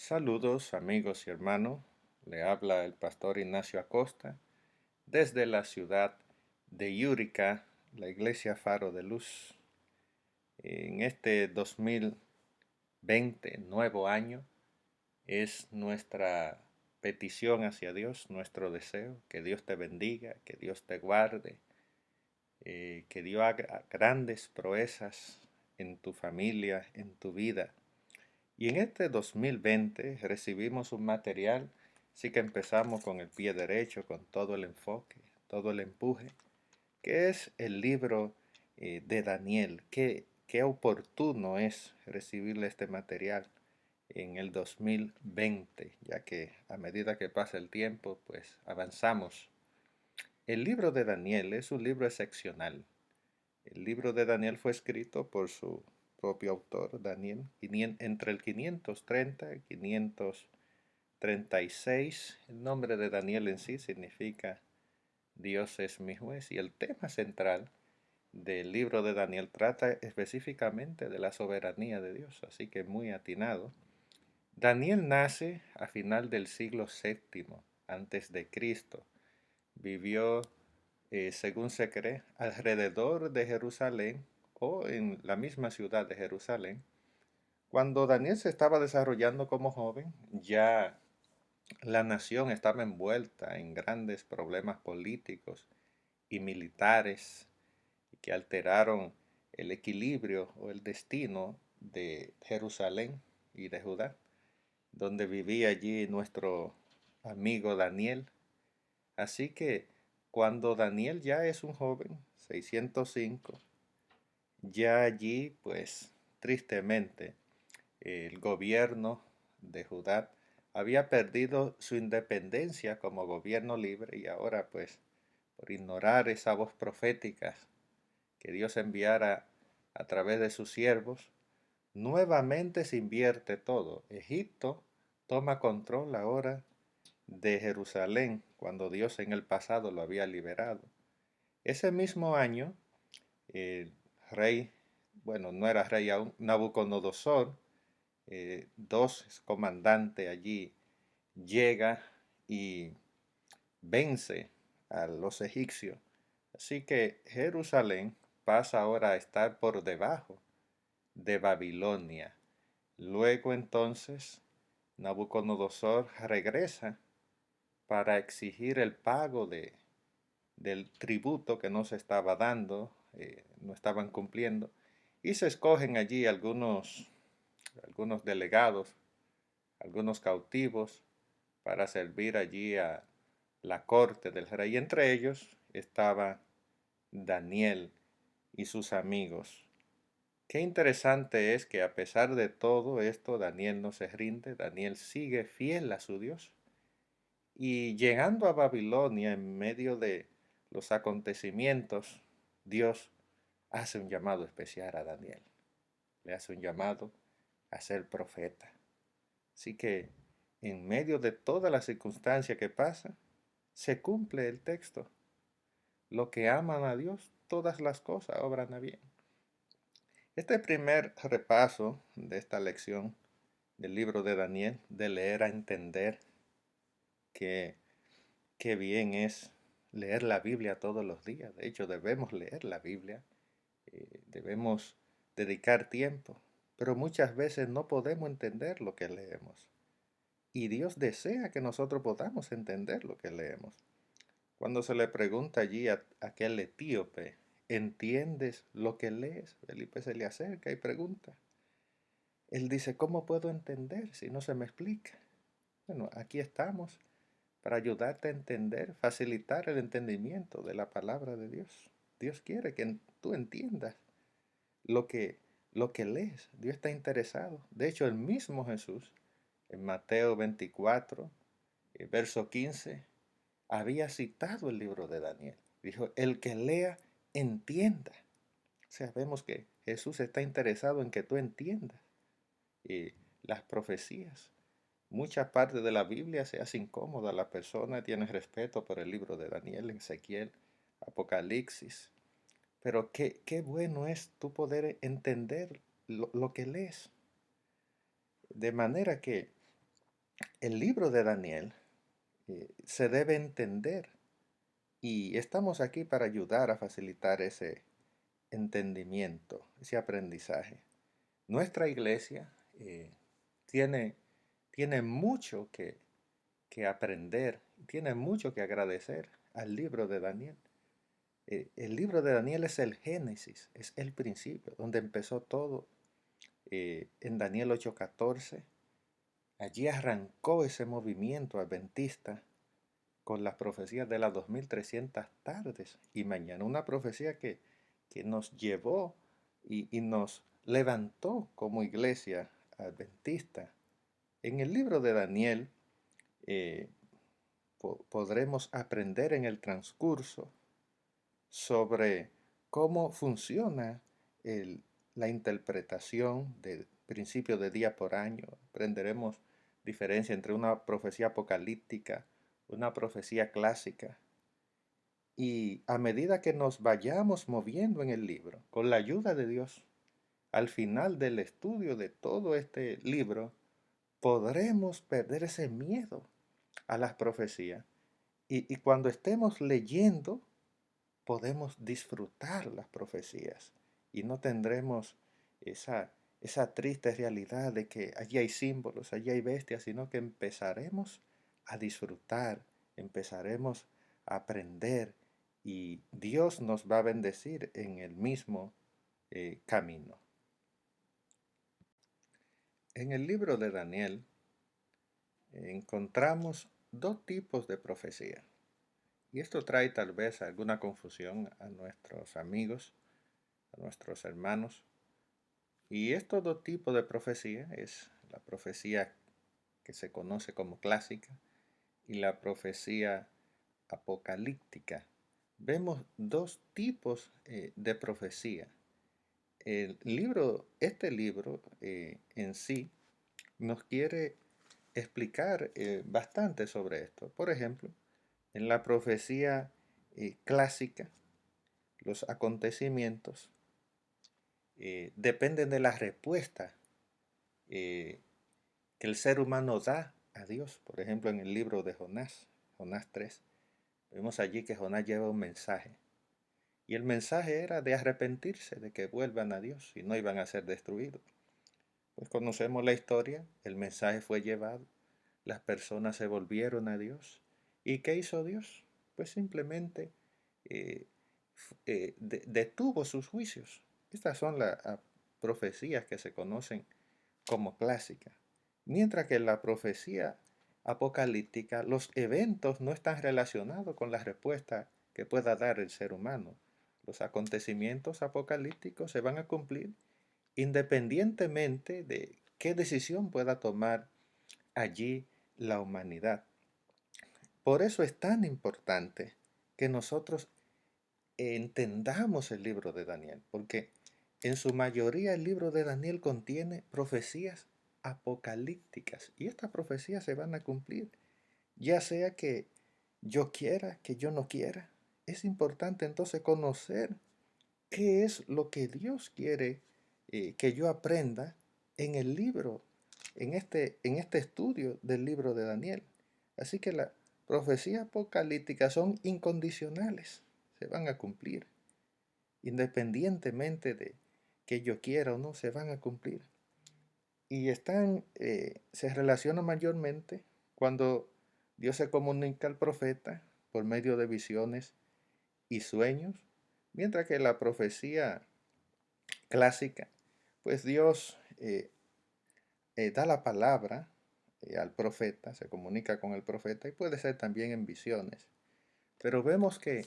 Saludos amigos y hermanos, le habla el pastor Ignacio Acosta desde la ciudad de Utica, la iglesia Faro de Luz. En este 2020, nuevo año, es nuestra petición hacia Dios, nuestro deseo, que Dios te bendiga, que Dios te guarde, que Dios haga grandes proezas en tu familia, en tu vida. Y en este 2020 recibimos un material, sí que empezamos con el pie derecho, con todo el enfoque, todo el empuje, que es el libro de Daniel. Qué oportuno es recibirle este material en el 2020, ya que a medida que pasa el tiempo, pues avanzamos. El libro de Daniel es un libro excepcional. El libro de Daniel fue escrito por su propio autor, Daniel, entre el 530 y 536. El nombre de Daniel en sí significa Dios es mi juez, y el tema central del libro de Daniel trata específicamente de la soberanía de Dios, así que muy atinado. Daniel nace a final del siglo VII antes de Cristo. Vivió, según se cree, alrededor de Jerusalén o en la misma ciudad de Jerusalén. Cuando Daniel se estaba desarrollando como joven, ya la nación estaba envuelta en grandes problemas políticos y militares que alteraron el equilibrio o el destino de Jerusalén y de Judá, donde vivía allí nuestro amigo Daniel. Así que cuando Daniel ya es un joven, 605, ya allí, pues tristemente, el gobierno de Judá había perdido su independencia como gobierno libre, y ahora, pues, por ignorar esa voz profética que Dios enviara a través de sus siervos, nuevamente se invierte todo. Egipto toma control ahora de Jerusalén, cuando Dios en el pasado lo había liberado. Ese mismo año, el rey, bueno, no era rey aún, Nabucodonosor, dos comandantes allí, llega y vence a los egipcios. Así que Jerusalén pasa ahora a estar por debajo de Babilonia. Luego entonces Nabucodonosor regresa para exigir el pago del tributo que no se estaba dando, no estaban cumpliendo, y se escogen allí algunos delegados, algunos cautivos, para servir allí a la corte del rey. Y entre ellos estaba Daniel y sus amigos. Qué interesante es que a pesar de todo esto, Daniel no se rinde, Daniel sigue fiel a su Dios. Y llegando a Babilonia en medio de los acontecimientos, Dios hace un llamado especial a Daniel. Le hace un llamado a ser profeta. Así que en medio de toda la circunstancia que pasa, se cumple el texto. Lo que aman a Dios, todas las cosas obran a bien. Este primer repaso de esta lección del libro de Daniel, de leer a entender, que qué bien es leer la Biblia todos los días. De hecho, debemos leer la Biblia, debemos dedicar tiempo, pero muchas veces no podemos entender lo que leemos. Y Dios desea que nosotros podamos entender lo que leemos. Cuando se le pregunta allí a aquel etíope, ¿entiendes lo que lees? Felipe se le acerca y pregunta. Él dice, ¿cómo puedo entender si no se me explica? Bueno, aquí estamos para ayudarte a entender, facilitar el entendimiento de la palabra de Dios. Dios quiere que tú entiendas lo que, lo que lees. Dios está interesado. De hecho, el mismo Jesús, en Mateo 24, verso 15, había citado el libro de Daniel. Dijo, el que lea, entienda. O sea, vemos que Jesús está interesado en que tú entiendas las profecías. Mucha parte de la Biblia se hace incómoda. La persona tiene respeto por el libro de Daniel, Ezequiel, Apocalipsis. Pero qué bueno es tú poder entender lo que lees. De manera que el libro de Daniel se debe entender y estamos aquí para ayudar a facilitar ese entendimiento, ese aprendizaje. Nuestra iglesia tiene, tiene mucho que aprender, tiene mucho que agradecer al libro de Daniel. El libro de Daniel es el génesis, es el principio, donde empezó todo. En Daniel 8:14, allí arrancó ese movimiento adventista con las profecías de las 2300 tardes y mañana, una profecía que nos llevó y nos levantó como iglesia adventista. En el libro de Daniel eh, podremos aprender en el transcurso sobre cómo funciona el- la interpretación del principio de día por año. Aprenderemos diferencia entre una profecía apocalíptica, una profecía clásica. Y a medida que nos vayamos moviendo en el libro, con la ayuda de Dios, al final del estudio de todo este libro, podremos perder ese miedo a las profecías. Y cuando estemos leyendo, podemos disfrutar las profecías y no tendremos esa triste realidad de que allí hay símbolos, allí hay bestias, sino que empezaremos a disfrutar, empezaremos a aprender y Dios nos va a bendecir en el mismo camino. En el libro de Daniel encontramos dos tipos de profecía. Y esto trae tal vez alguna confusión a nuestros amigos, a nuestros hermanos. Y estos dos tipos de profecía es la profecía que se conoce como clásica y la profecía apocalíptica. Vemos dos tipos de profecía. Este libro en sí nos quiere explicar bastante sobre esto. Por ejemplo, en la profecía clásica, los acontecimientos dependen de la respuesta eh, que el ser humano da a Dios. Por ejemplo, en el libro de Jonás, Jonás 3, vemos allí que Jonás lleva un mensaje. Y el mensaje era de arrepentirse, de que vuelvan a Dios y no iban a ser destruidos. Pues conocemos la historia, el mensaje fue llevado, las personas se volvieron a Dios. ¿Y qué hizo Dios? Pues simplemente eh, detuvo sus juicios. Estas son las profecías que se conocen como clásicas. Mientras que en la profecía apocalíptica los eventos no están relacionados con la respuesta que pueda dar el ser humano. Los acontecimientos apocalípticos se van a cumplir independientemente de qué decisión pueda tomar allí la humanidad. Por eso es tan importante que nosotros entendamos el libro de Daniel, porque en su mayoría el libro de Daniel contiene profecías apocalípticas y estas profecías se van a cumplir, ya sea que yo quiera, que yo no quiera. Es importante entonces conocer qué es lo que Dios quiere que yo aprenda en el libro, en este estudio del libro de Daniel. Así que las profecías apocalípticas son incondicionales, se van a cumplir, independientemente de que yo quiera o no, se van a cumplir. Y se relacionan mayormente cuando Dios se comunica al profeta por medio de visiones y sueños, mientras que la profecía clásica, pues Dios da la palabra al profeta, se comunica con el profeta y puede ser también en visiones. Pero vemos que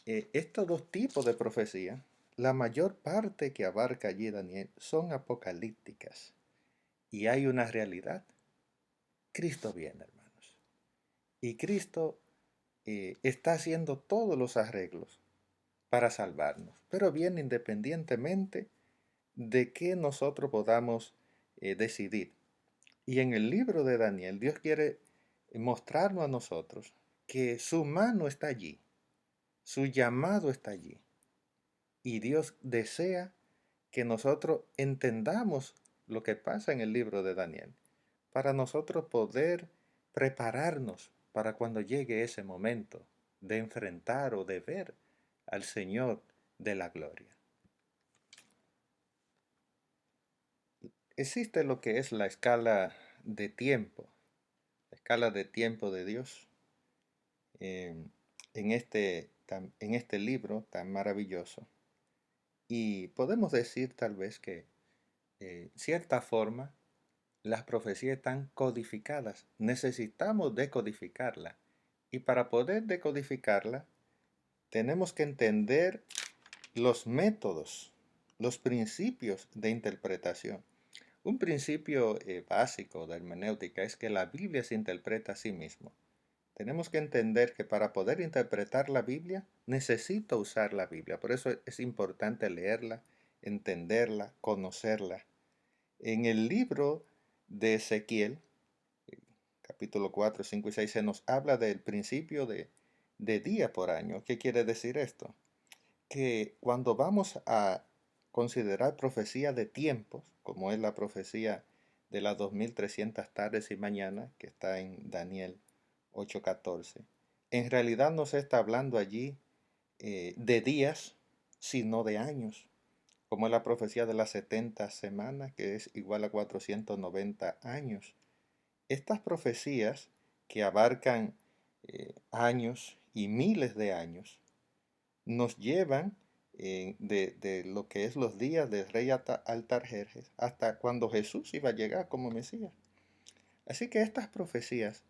estos dos tipos de profecía, la mayor parte que abarca allí Daniel, son apocalípticas. Y hay una realidad. Cristo viene, hermanos. Y Cristo está haciendo todos los arreglos para salvarnos. Pero viene independientemente de que nosotros podamos decidir. Y en el libro de Daniel, Dios quiere mostrarnos a nosotros que su mano está allí, su llamado está allí. Y Dios desea que nosotros entendamos lo que pasa en el libro de Daniel, para nosotros poder prepararnos para cuando llegue ese momento de enfrentar o de ver al Señor de la gloria. Existe lo que es la escala de tiempo, la escala de tiempo de Dios, eh, en este libro tan maravilloso. Y podemos decir tal vez que, cierta forma, las profecías están codificadas. Necesitamos decodificarla. Y para poder decodificarla, tenemos que entender los métodos, los principios de interpretación. Un principio básico de hermenéutica es que la Biblia se interpreta a sí misma. Tenemos que entender que para poder interpretar la Biblia, necesito usar la Biblia. Por eso es importante leerla, entenderla, conocerla. En el libro de Ezequiel, capítulo 4, 5 y 6, se nos habla del principio de día por año. ¿Qué quiere decir esto? Que cuando vamos a considerar profecía de tiempos, como es la profecía de las 2300 tardes y mañanas, que está en Daniel 8:14, en realidad no se está hablando allí de días, sino de años, como es la profecía de las 70 semanas, que es igual a 490 años. Estas profecías, que abarcan años y miles de años, nos llevan de lo que es los días del rey Artajerjes hasta cuando Jesús iba a llegar como Mesías. Así que estas profecías,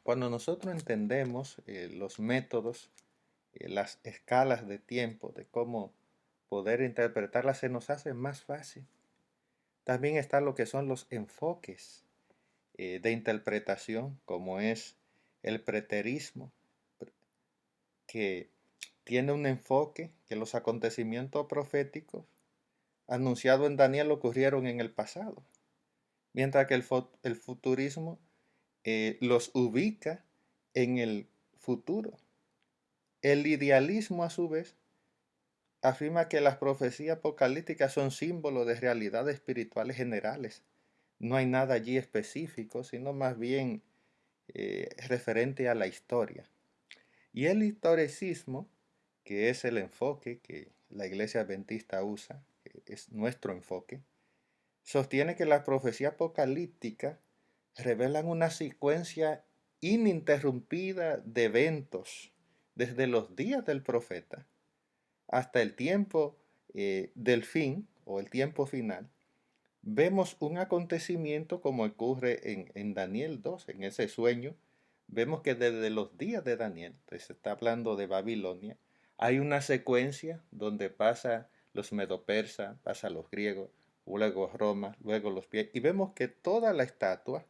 cuando nosotros entendemos los métodos, las escalas de tiempo, de cómo poder interpretarlas, se nos hace más fácil. También está lo que son los enfoques de interpretación, como es el preterismo, que tiene un enfoque que los acontecimientos proféticos anunciados en Daniel ocurrieron en el pasado, mientras que el futurismo los ubica en el futuro. El idealismo, a su vez, afirma que las profecías apocalípticas son símbolos de realidades espirituales generales. No hay nada allí específico, sino más bien referente a la historia. Y el historicismo, que es el enfoque que la Iglesia Adventista usa, que es nuestro enfoque, sostiene que la profecía apocalíptica revelan una secuencia ininterrumpida de eventos desde los días del profeta hasta el tiempo del fin o el tiempo final. Vemos un acontecimiento como ocurre en Daniel 2, en ese sueño. Vemos que desde los días de Daniel, pues se está hablando de Babilonia, hay una secuencia donde pasa los medo-persas, pasa los griegos, luego Roma, luego los pies, y vemos que toda la estatua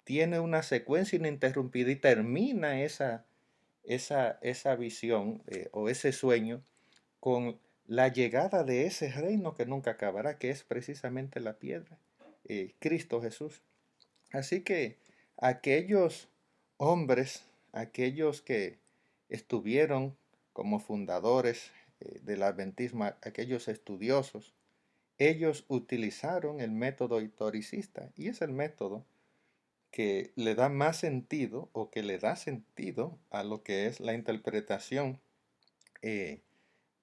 tiene una secuencia ininterrumpida y termina esa visión o ese sueño con la llegada de ese reino que nunca acabará, que es precisamente la piedra, Cristo Jesús. Así que aquellos hombres, aquellos que estuvieron como fundadores del adventismo, aquellos estudiosos, ellos utilizaron el método historicista, y es el método que le da más sentido o que le da sentido a lo que es la interpretación eh,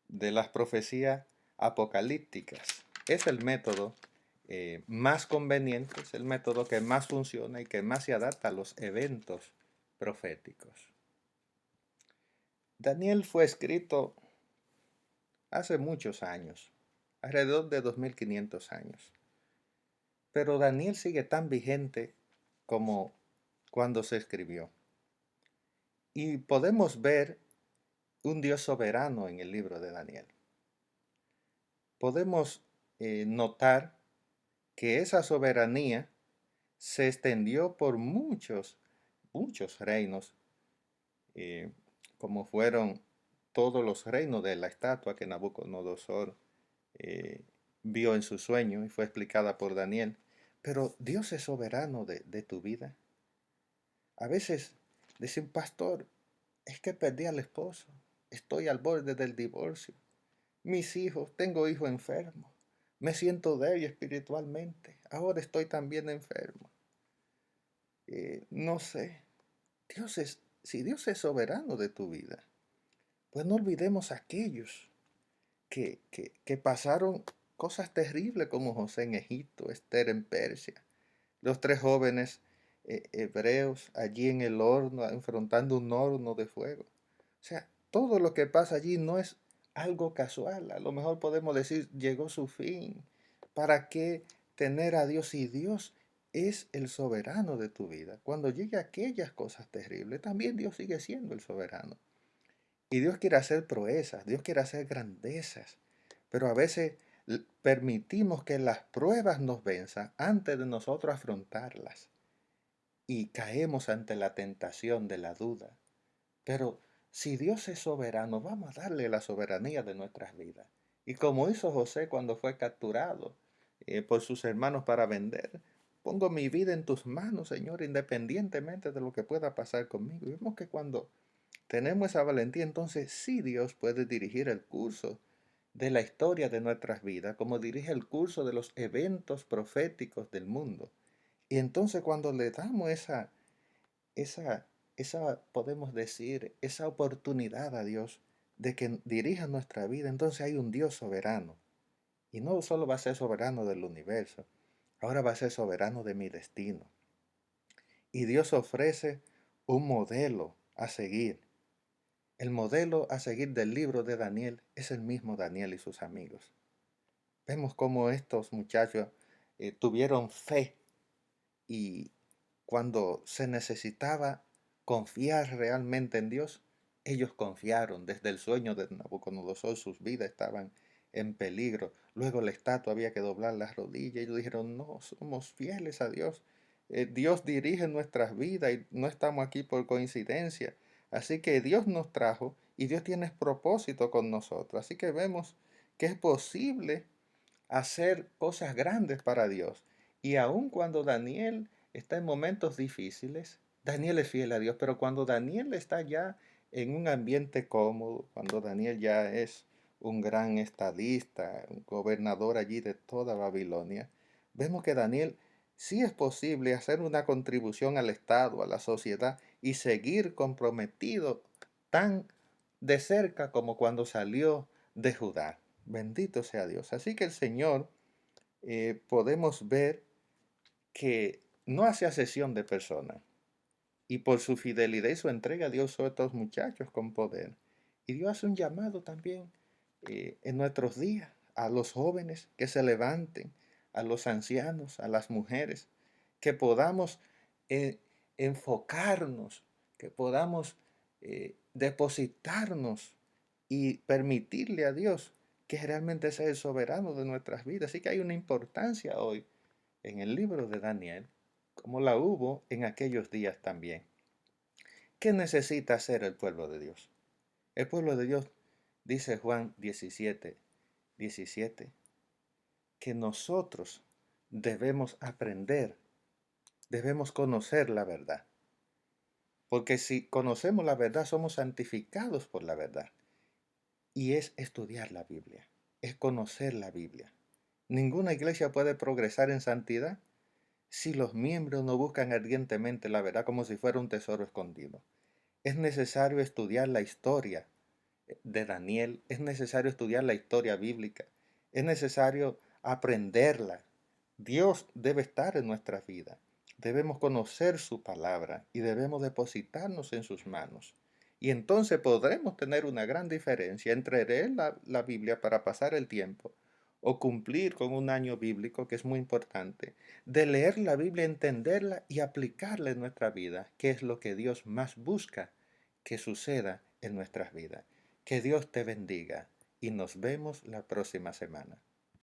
de las profecías apocalípticas. Es el método más conveniente, es el método que más funciona y que más se adapta a los eventos proféticos. Daniel fue escrito hace muchos años, alrededor de 2500 años. Pero Daniel sigue tan vigente como cuando se escribió. Y podemos ver un Dios soberano en el libro de Daniel. Podemos notar que esa soberanía se extendió por muchos reinos, eh, como fueron todos los reinos de la estatua que Nabucodonosor eh, vio en su sueño y fue explicada por Daniel. Pero Dios es soberano de tu vida. A veces dicen, pastor, es que perdí al esposo, estoy al borde del divorcio, mis hijos, tengo hijos enfermos, me siento débil espiritualmente, ahora estoy también enfermo. no sé, si Dios es soberano de tu vida, pues no olvidemos a aquellos que pasaron cosas terribles como José en Egipto, Esther en Persia, los tres jóvenes hebreos allí en el horno, enfrentando un horno de fuego. O sea, todo lo que pasa allí no es algo casual. A lo mejor podemos decir, llegó su fin. ¿Para qué tener a Dios si Dios es el soberano de tu vida? Cuando llegue aquellas cosas terribles, también Dios sigue siendo el soberano. Y Dios quiere hacer proezas, Dios quiere hacer grandezas, pero a veces permitimos que las pruebas nos venzan antes de nosotros afrontarlas y caemos ante la tentación de la duda. Pero si Dios es soberano, vamos a darle la soberanía de nuestras vidas. Y como hizo José cuando fue capturado por sus hermanos para vender, pongo mi vida en tus manos, Señor, independientemente de lo que pueda pasar conmigo. Y vemos que cuando tenemos esa valentía, entonces sí Dios puede dirigir el curso de la historia de nuestras vidas, como dirige el curso de los eventos proféticos del mundo. Y entonces cuando le damos esa, podemos decir, esa oportunidad a Dios de que dirija nuestra vida, entonces hay un Dios soberano. Y no solo va a ser soberano del universo, ahora va a ser soberano de mi destino. Y Dios ofrece un modelo a seguir. El modelo a seguir del libro de Daniel es el mismo Daniel y sus amigos. Vemos cómo estos muchachos tuvieron fe y cuando se necesitaba confiar realmente en Dios, ellos confiaron. Desde el sueño de Nabucodonosor sus vidas estaban en peligro. Luego la estatua había que doblar las rodillas y ellos dijeron, no, somos fieles a Dios. Dios dirige nuestras vidas y no estamos aquí por coincidencia. Así que Dios nos trajo y Dios tiene propósito con nosotros. Así que vemos que es posible hacer cosas grandes para Dios. Y aun cuando Daniel está en momentos difíciles, Daniel es fiel a Dios, pero cuando Daniel está ya en un ambiente cómodo, cuando Daniel ya es un gran estadista, un gobernador allí de toda Babilonia, vemos que Daniel sí es posible hacer una contribución al Estado, a la sociedad y seguir comprometido tan de cerca como cuando salió de Judá. Bendito sea Dios. Así que el Señor podemos ver que no hace asesión de personas. Y por su fidelidad y su entrega, Dios usó a estos muchachos con poder. Y Dios hace un llamado también en nuestros días a los jóvenes que se levanten, a los ancianos, a las mujeres, que podamos eh, enfocarnos, que podamos depositarnos y permitirle a Dios que realmente sea el soberano de nuestras vidas. Así que hay una importancia hoy en el libro de Daniel, como la hubo en aquellos días también. ¿Qué necesita hacer el pueblo de Dios? El pueblo de Dios, dice Juan 17:17, que nosotros debemos aprender, debemos conocer la verdad. Porque si conocemos la verdad, somos santificados por la verdad. Y es estudiar la Biblia, es conocer la Biblia. Ninguna iglesia puede progresar en santidad si los miembros no buscan ardientemente la verdad como si fuera un tesoro escondido. Es necesario estudiar la historia de Daniel, es necesario estudiar la historia bíblica, es necesario aprenderla. Dios debe estar en nuestra vida. Debemos conocer su palabra y debemos depositarnos en sus manos. Y entonces podremos tener una gran diferencia entre leer la Biblia para pasar el tiempo o cumplir con un año bíblico, que es muy importante, de leer la Biblia, entenderla y aplicarla en nuestra vida, que es lo que Dios más busca que suceda en nuestras vidas. Que Dios te bendiga y nos vemos la próxima semana.